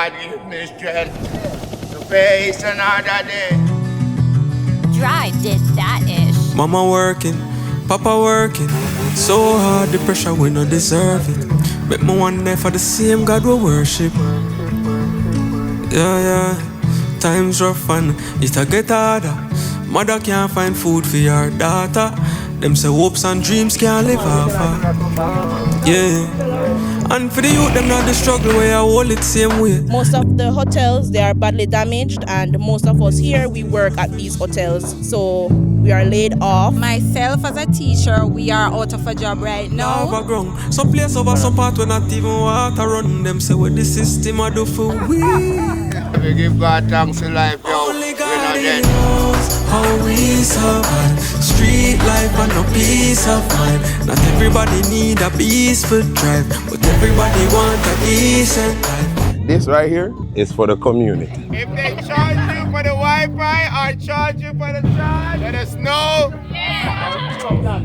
God give me strength to face another day. Drive did that ish. Mama working, Papa working. So hard, the pressure we no deserve it. Make me one day for the same God we worship. Yeah. Times rough and it a get harder. Mother can't find food for your daughter. Them say hopes and dreams can't live half. Yeah. And for the youth, them not the struggle where I hold it same way. Most of the hotels, they are badly damaged, and most of us here, we work at these hotels, so we are laid off. Myself as a teacher, we are out of a job right now. Overground. Some place over some part where not even water run. Them say what the system I do for we. We give God thanks in life, yo. Only God knows how we survive. Street life and no peace of mind. Not everybody need a peaceful drive, but everybody want a decent life. This right here is for the community. If they charge you for the Wi-Fi or charge you for the charge, let us know.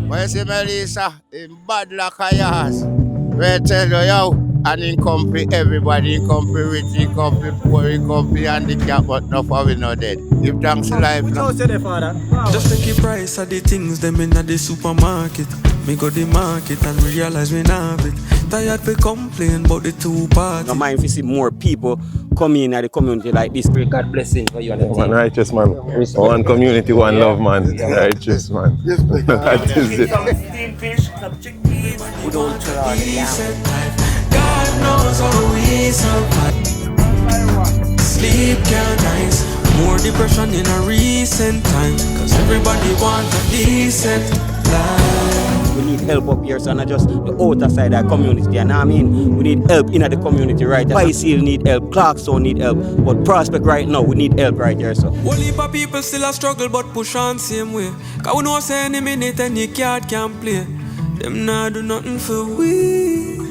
When you see Melissa, in bad luck of yours, we tell you, yo, and in company, everybody in company, rich in company, poor in company, handicapped, but not for we not dead. Give thanks to life. Which house you there, father? Wow. Just take the price of the things them in the supermarket. Me go the market and realize we not have it. Tired for complain about the two parties. No mind if you see more people come in at the community like this. God blessing for you and the team. One righteous man. One community, one love man. Righteous man. That is it. Some steamed fish, some chickpeas. We don't try God knows how we survive. Sleep can't nice. More depression in a recent time. Cause everybody wants a decent life. We need help up here, so not just the outer side of the community, you know what I mean? We need help in the community right here. Pisceal need help, Clarkstown need help, but Prospect right now, we need help right here, so. Whole heap of people still a struggle but push on same way. Cause we know say any minute any card can play. Them nah do nothing for we.